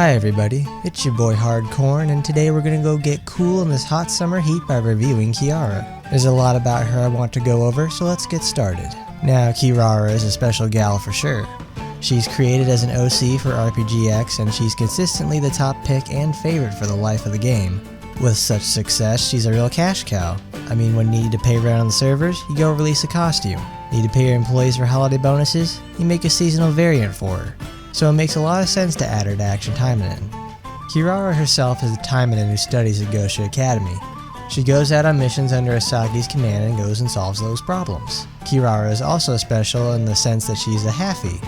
Hi everybody, it's your boy Hardcorn, and today we're gonna go get cool in this hot summer heat by reviewing Kirara. There's a lot about her I want to go over, so let's get started. Now, Kirara is a special gal for sure. She's created as an OC for RPGX, and she's consistently the top pick and favorite for the life of the game. With such success, she's a real cash cow. I mean, when you need to pay rent on the servers, you go release a costume. Need to pay your employees for holiday bonuses? You make a seasonal variant for her. So it makes a lot of sense to add her to Action Taimanin. Kirara herself is a Taimanin who studies at Glacier Academy. She goes out on missions under Osaki's command and goes and solves those problems. Kirara is also special in the sense that she's a halfie,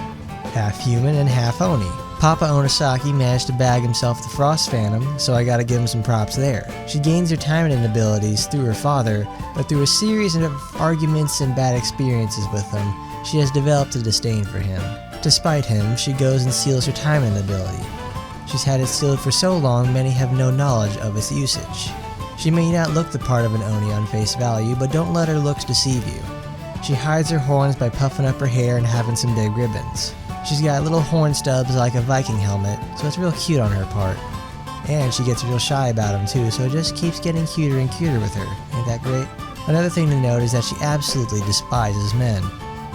half human and half Oni. Papa Onisaki managed to bag himself the Frost Phantom, so I gotta give him some props there. She gains her Taimanin abilities through her father, but through a series of arguments and bad experiences with him, she has developed a disdain for him. Despite him, she goes and steals her Taimanin ability. She's had it sealed for so long, many have no knowledge of its usage. She may not look the part of an Oni on face value, but don't let her looks deceive you. She hides her horns by puffing up her hair and having some big ribbons. She's got little horn stubs like a Viking helmet, so it's real cute on her part. And she gets real shy about them too, so it just keeps getting cuter and cuter with her. Ain't that great? Another thing to note is that she absolutely despises men.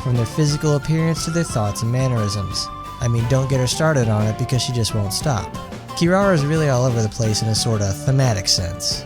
From their physical appearance to their thoughts and mannerisms. I mean, don't get her started on it because she just won't stop. Kirara is really all over the place in a sort of thematic sense.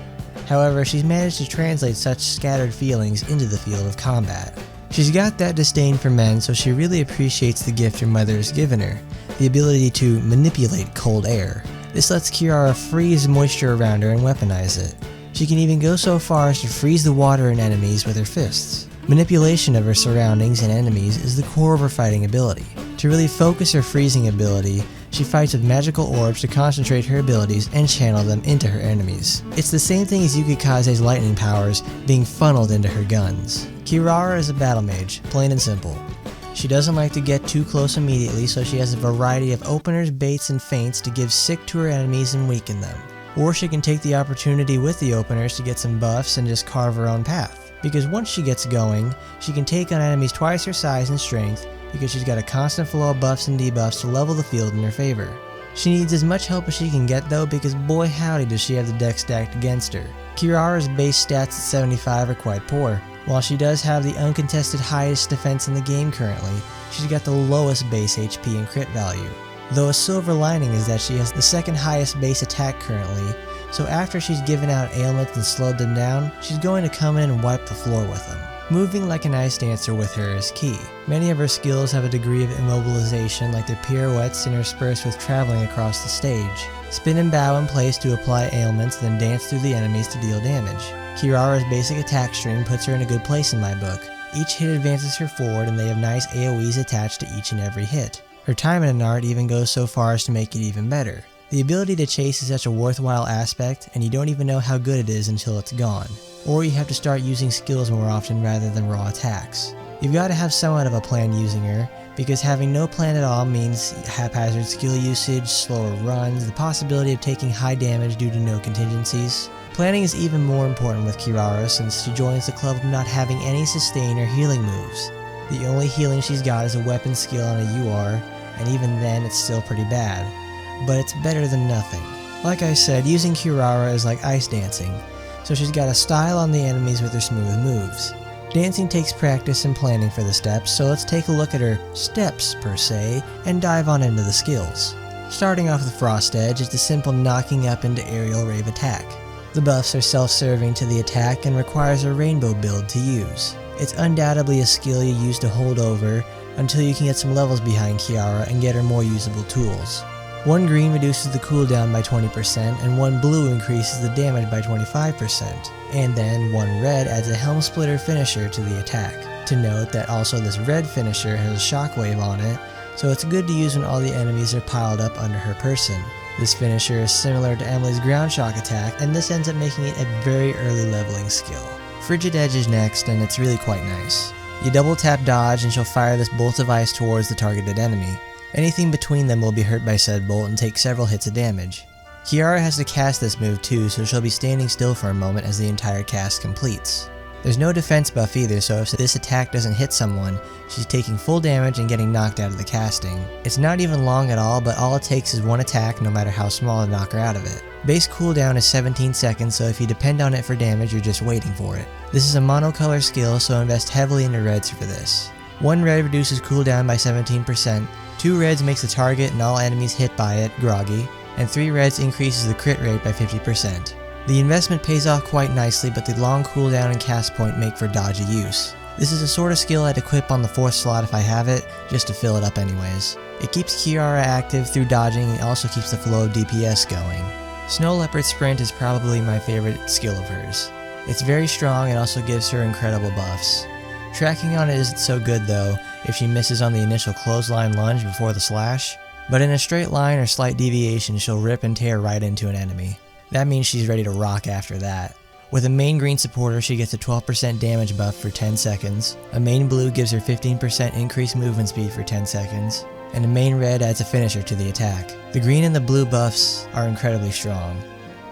However, she's managed to translate such scattered feelings into the field of combat. She's got that disdain for men, so she really appreciates the gift her mother has given her, the ability to manipulate cold air. This lets Kirara freeze moisture around her and weaponize it. She can even go so far as to freeze the water in enemies with her fists. Manipulation of her surroundings and enemies is the core of her fighting ability. To really focus her freezing ability, she fights with magical orbs to concentrate her abilities and channel them into her enemies. It's the same thing as Yukikaze's lightning powers being funneled into her guns. Kirara is a battle mage, plain and simple. She doesn't like to get too close immediately, so she has a variety of openers, baits, and feints to give sick to her enemies and weaken them. Or she can take the opportunity with the openers to get some buffs and just carve her own path. Because once she gets going, she can take on enemies twice her size and strength because she's got a constant flow of buffs and debuffs to level the field in her favor. She needs as much help as she can get though, because boy howdy does she have the deck stacked against her. Kirara's base stats at 75 are quite poor. While she does have the uncontested highest defense in the game currently, she's got the lowest base HP and crit value. Though a silver lining is that she has the second highest base attack currently, so after she's given out ailments and slowed them down, she's going to come in and wipe the floor with them. Moving like an ice dancer with her is key. Many of her skills have a degree of immobilization, like their pirouettes interspersed with traveling across the stage. Spin and bow in place to apply ailments, then dance through the enemies to deal damage. Kirara's basic attack string puts her in a good place in my book. Each hit advances her forward, and they have nice AoEs attached to each and every hit. Her Taimanin art even goes so far as to make it even better. The ability to chase is such a worthwhile aspect, and you don't even know how good it is until it's gone. Or you have to start using skills more often rather than raw attacks. You've got to have somewhat of a plan using her, because having no plan at all means haphazard skill usage, slower runs, the possibility of taking high damage due to no contingencies. Planning is even more important with Kirara since she joins the club of not having any sustain or healing moves. The only healing she's got is a weapon skill on a UR, and even then it's still pretty bad. But it's better than nothing. Like I said, using Kirara is like ice dancing, so she's got a style on the enemies with her smooth moves. Dancing takes practice and planning for the steps, so let's take a look at her steps per se, and dive on into the skills. Starting off with Frost Edge is the simple knocking up into aerial rave attack. The buffs are self-serving to the attack and requires a rainbow build to use. It's undoubtedly a skill you use to hold over until you can get some levels behind Kirara and get her more usable tools. One green reduces the cooldown by 20%, and one blue increases the damage by 25%, and then one red adds a Helm Splitter finisher to the attack. To note that also this red finisher has a shockwave on it, so it's good to use when all the enemies are piled up under her person. This finisher is similar to Emily's ground shock attack, and this ends up making it a very early leveling skill. Frigid Edge is next, and it's really quite nice. You double tap dodge and she'll fire this bolt of ice towards the targeted enemy. Anything between them will be hurt by said bolt and take several hits of damage. Kirara has to cast this move too, so she'll be standing still for a moment as the entire cast completes. There's no defense buff either, so if this attack doesn't hit someone, she's taking full damage and getting knocked out of the casting. It's not even long at all, but all it takes is one attack, no matter how small, to knock her out of it. Base cooldown is 17 seconds, so if you depend on it for damage, you're just waiting for it. This is a monocolor skill, so invest heavily into reds for this. 1 red reduces cooldown by 17%, 2 reds makes the target and all enemies hit by it groggy, and 3 reds increases the crit rate by 50%. The investment pays off quite nicely, but the long cooldown and cast point make for dodgy use. This is a sort of skill I'd equip on the 4th slot if I have it, just to fill it up anyways. It keeps Kirara active through dodging and also keeps the flow of DPS going. Snow Leopard Sprint is probably my favorite skill of hers. It's very strong and also gives her incredible buffs. Tracking on it isn't so good though, if she misses on the initial clothesline lunge before the slash, but in a straight line or slight deviation she'll rip and tear right into an enemy. That means she's ready to rock after that. With a main green supporter, she gets a 12% damage buff for 10 seconds, a main blue gives her 15% increased movement speed for 10 seconds, and a main red adds a finisher to the attack. The green and the blue buffs are incredibly strong.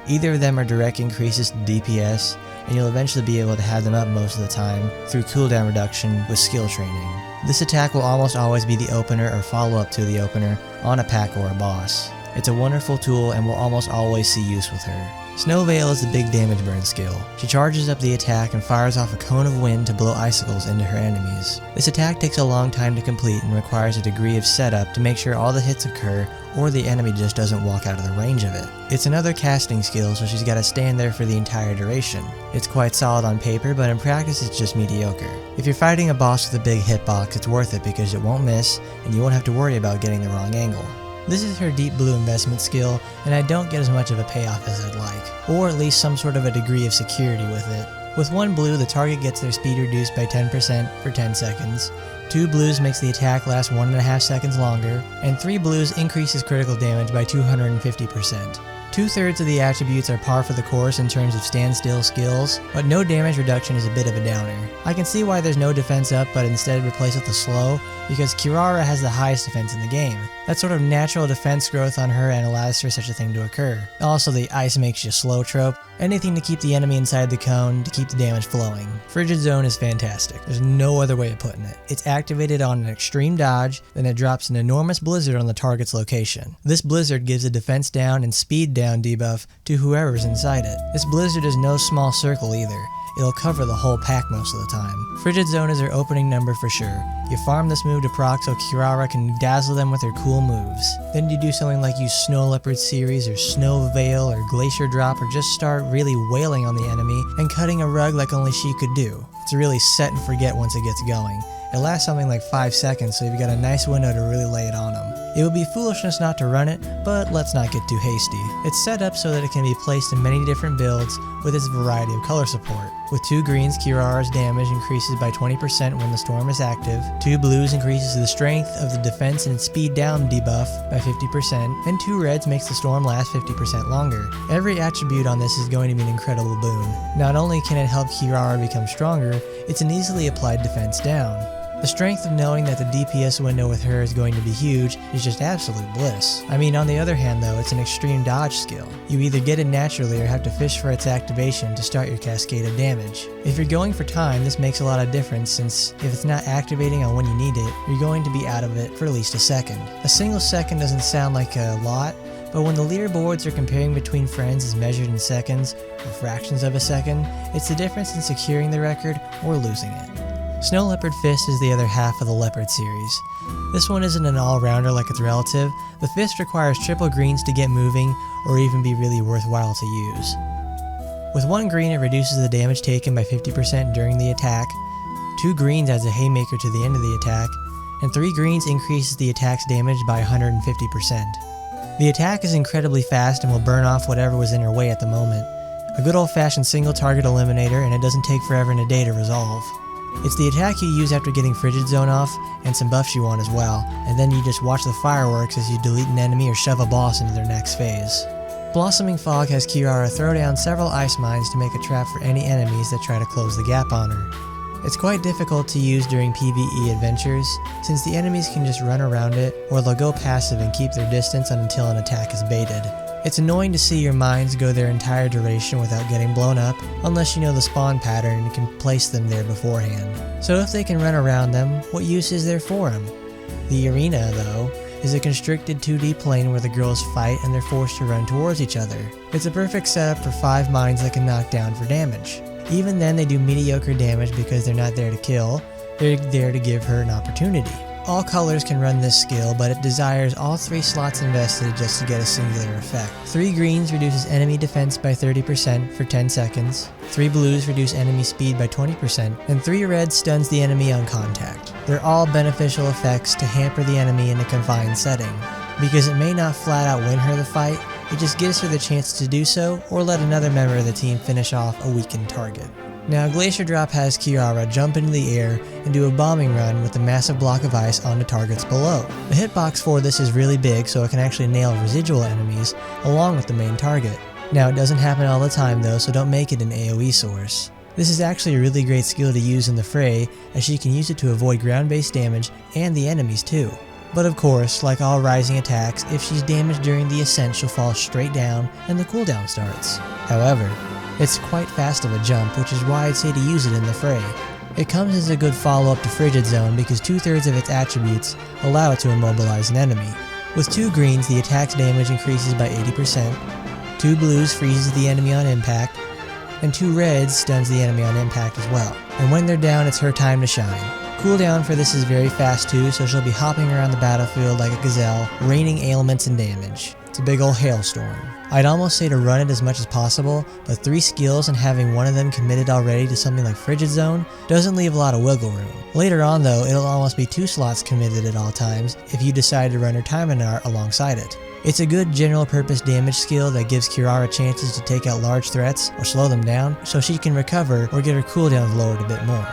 Either of them are direct increases to DPS, and you'll eventually be able to have them up most of the time through cooldown reduction with skill training. This attack will almost always be the opener or follow-up to the opener on a pack or a boss. It's a wonderful tool and will almost always see use with her. Snow Veil is the big damage burn skill. She charges up the attack and fires off a cone of wind to blow icicles into her enemies. This attack takes a long time to complete and requires a degree of setup to make sure all the hits occur or the enemy just doesn't walk out of the range of it. It's another casting skill, so she's got to stand there for the entire duration. It's quite solid on paper, but in practice it's just mediocre. If you're fighting a boss with a big hitbox, it's worth it because it won't miss and you won't have to worry about getting the wrong angle. This is her deep blue investment skill, and I don't get as much of a payoff as I'd like, or at least some sort of a degree of security with it. With 1 blue, the target gets their speed reduced by 10% for 10 seconds, 2 blues makes the attack last 1.5 seconds longer, and 3 blues increases critical damage by 250%. 2/3 of the attributes are par for the course in terms of standstill skills, but no damage reduction is a bit of a downer. I can see why there's no defense up but instead replace it with the slow, because Kirara has the highest defense in the game. That sort of natural defense growth on her and allows for such a thing to occur. Also, the ice makes you slow trope, anything to keep the enemy inside the cone to keep the damage flowing. Frigid zone is fantastic, there's no other way of putting it. It's activated on an extreme dodge, then it drops an enormous blizzard on the target's location. This blizzard gives a defense down and speed down debuff to whoever's inside it. This blizzard is no small circle either. It'll cover the whole pack most of the time. Frigid Zone is her opening number for sure. You farm this move to proc so Kirara can dazzle them with her cool moves. Then you do something like use Snow Leopard series or Snow Veil or Glacier Drop, or just start really wailing on the enemy and cutting a rug like only she could do. It's really set and forget once it gets going. It lasts something like 5 seconds, so you've got a nice window to really lay it on them. It would be foolishness not to run it, but let's not get too hasty. It's set up so that it can be placed in many different builds with its variety of color support. With 2 greens, Kirara's damage increases by 20% when the storm is active, 2 blues increases the strength of the defense and speed down debuff by 50%, and 2 reds makes the storm last 50% longer. Every attribute on this is going to be an incredible boon. Not only can it help Kirara become stronger, it's an easily applied defense down. The strength of knowing that the DPS window with her is going to be huge is just absolute bliss. I mean, on the other hand though, it's an extreme dodge skill. You either get it naturally or have to fish for its activation to start your cascade of damage. If you're going for time, this makes a lot of difference, since if it's not activating on when you need it, you're going to be out of it for at least a second. A single second doesn't sound like a lot, but when the leaderboards are comparing between friends as measured in seconds or fractions of a second, it's the difference in securing the record or losing it. Snow Leopard Fist is the other half of the Leopard series. This one isn't an all-rounder like its relative. The Fist requires triple greens to get moving or even be really worthwhile to use. With 1 green, it reduces the damage taken by 50% during the attack, 2 greens adds a haymaker to the end of the attack, and 3 greens increases the attack's damage by 150%. The attack is incredibly fast and will burn off whatever was in her way at the moment. A good old-fashioned single target eliminator, and it doesn't take forever and a day to resolve. It's the attack you use after getting Frigid Zone off, and some buffs you want as well, and then you just watch the fireworks as you delete an enemy or shove a boss into their next phase. Blossoming Fog has Kirara throw down several ice mines to make a trap for any enemies that try to close the gap on her. It's quite difficult to use during PvE adventures, since the enemies can just run around it, or they'll go passive and keep their distance until an attack is baited. It's annoying to see your mines go their entire duration without getting blown up, unless you know the spawn pattern and can place them there beforehand. So if they can run around them, what use is there for them? The arena, though, is a constricted 2D plane where the girls fight and they're forced to run towards each other. It's a perfect setup for 5 mines that can knock down for damage. Even then, they do mediocre damage because they're not there to kill, they're there to give her an opportunity. All colors can run this skill, but it desires all 3 slots invested just to get a singular effect. 3 greens reduces enemy defense by 30% for 10 seconds, 3 blues reduce enemy speed by 20%, and 3 reds stuns the enemy on contact. They're all beneficial effects to hamper the enemy in a confined setting. Because it may not flat out win her the fight, it just gives her the chance to do so, or let another member of the team finish off a weakened target. Now, Glacier Drop has Kirara jump into the air and do a bombing run with a massive block of ice onto targets below. The hitbox for this is really big, so it can actually nail residual enemies along with the main target. Now, it doesn't happen all the time though, so don't make it an AoE source. This is actually a really great skill to use in the fray, as she can use it to avoid ground-based damage and the enemies too. But of course, like all rising attacks, if she's damaged during the ascent, she'll fall straight down and the cooldown starts. However, it's quite fast of a jump, which is why I'd say to use it in the fray. It comes as a good follow-up to Frigid Zone because 2/3 of its attributes allow it to immobilize an enemy. With 2 greens, the attack's damage increases by 80%, 2 blues freezes the enemy on impact, and 2 reds stuns the enemy on impact as well. And when they're down, it's her time to shine. Cooldown for this is very fast too, so she'll be hopping around the battlefield like a gazelle, raining ailments and damage. It's a big ol' hailstorm. I'd almost say to run it as much as possible, but 3 skills and having one of them committed already to something like Frigid Zone doesn't leave a lot of wiggle room. Later on though, it'll almost be 2 slots committed at all times if you decide to run her Taimanin alongside it. It's a good general purpose damage skill that gives Kirara chances to take out large threats or slow them down so she can recover or get her cooldowns lowered a bit more.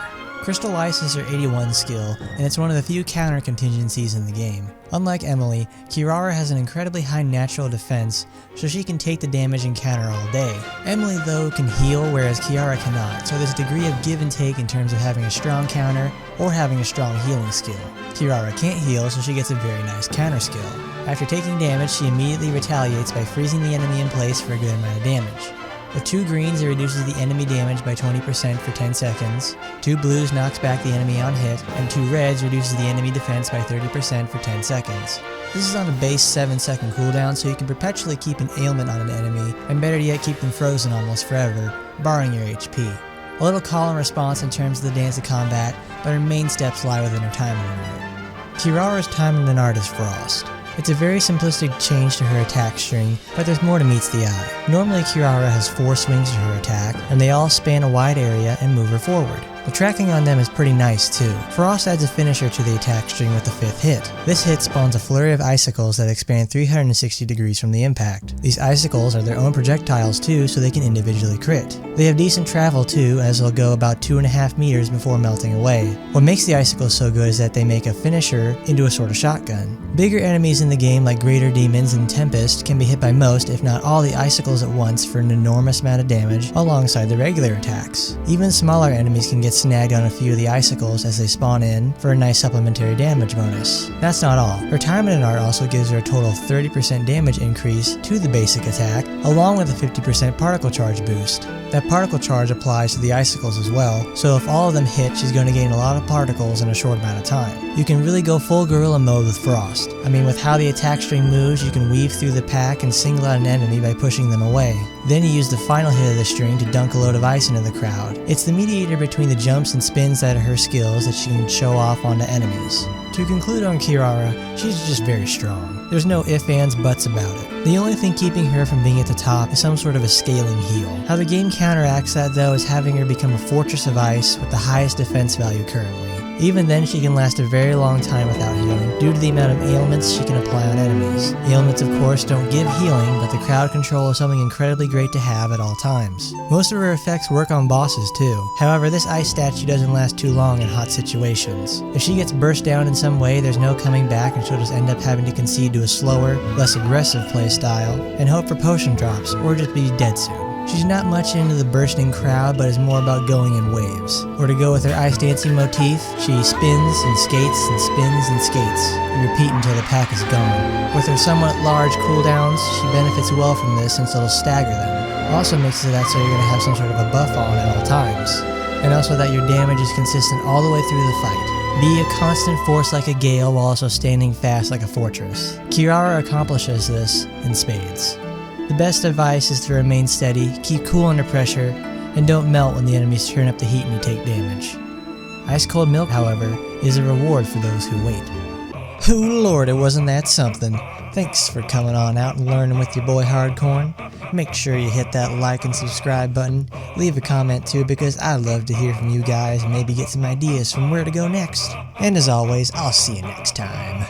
Crystal Ice is her 81 skill, and it's one of the few counter contingencies in the game. Unlike Emily, Kirara has an incredibly high natural defense, so she can take the damage and counter all day. Emily though can heal, whereas Kirara cannot, so there's a degree of give and take in terms of having a strong counter or having a strong healing skill. Kirara can't heal, so she gets a very nice counter skill. After taking damage, she immediately retaliates by freezing the enemy in place for a good amount of damage. With 2 greens, it reduces the enemy damage by 20% for 10 seconds, 2 blues knocks back the enemy on hit, and 2 reds reduces the enemy defense by 30% for 10 seconds. This is on a base 7-second cooldown, so you can perpetually keep an ailment on an enemy, and better yet keep them frozen almost forever, barring your HP. A little call and response in terms of the dance of combat, but her main steps lie within her Taimanin art. Kirara's Taimanin art is Frost. It's a very simplistic change to her attack string, but there's more to meets the eye. Normally Kirara has 4 swings to her attack, and they all span a wide area and move her forward. The tracking on them is pretty nice too. Frost adds a finisher to the attack string with the 5th hit. This hit spawns a flurry of icicles that expand 360 degrees from the impact. These icicles are their own projectiles too, so they can individually crit. They have decent travel too, as they'll go about 2.5 meters before melting away. What makes the icicles so good is that they make a finisher into a sort of shotgun. Bigger enemies in the game like greater demons and Tempest can be hit by most, if not all, the icicles at once for an enormous amount of damage alongside the regular attacks. Even smaller enemies can get snagged on a few of the icicles as they spawn in for a nice supplementary damage bonus. That's not all. Her Taimanin art also gives her a total 30% damage increase to the basic attack, along with a 50% particle charge boost. That particle charge applies to the icicles as well, so if all of them hit, she's going to gain a lot of particles in a short amount of time. You can really go full gorilla mode with Frost. I mean, with how the attack string moves, you can weave through the pack and single out an enemy by pushing them away. Then you use the final hit of the string to dunk a load of ice into the crowd. It's the mediator between the jumps and spins that are her skills that she can show off onto enemies. To conclude on Kirara, she's just very strong. There's no ifs, ands, buts about it. The only thing keeping her from being at the top is some sort of a scaling heal. How the game counteracts that though is having her become a fortress of ice with the highest defense value currently. Even then, she can last a very long time without healing, due to the amount of ailments she can apply on enemies. Ailments of course don't give healing, but the crowd control is something incredibly great to have at all times. Most of her effects work on bosses too. However, this ice statue doesn't last too long in hot situations. If she gets burst down in some way, there's no coming back and she'll just end up having to concede to a slower, less aggressive playstyle, and hope for potion drops, or just be dead soon. She's not much into the bursting crowd, but is more about going in waves. Or to go with her ice dancing motif, she spins and skates and spins and skates, and repeat until the pack is gone. With her somewhat large cooldowns, she benefits well from this since it'll stagger them. Also makes it that so you're going to have some sort of a buff on at all times. And also that your damage is consistent all the way through the fight. Be a constant force like a gale while also standing fast like a fortress. Kirara accomplishes this in spades. The best advice is to remain steady, keep cool under pressure, and don't melt when the enemies turn up the heat and you take damage. Ice cold milk, however, is a reward for those who wait. Oh lord, it wasn't that something. Thanks for coming on out and learning with your boy Hardcorn. Make sure you hit that like and subscribe button. Leave a comment too, because I'd love to hear from you guys and maybe get some ideas from where to go next. And as always, I'll see you next time.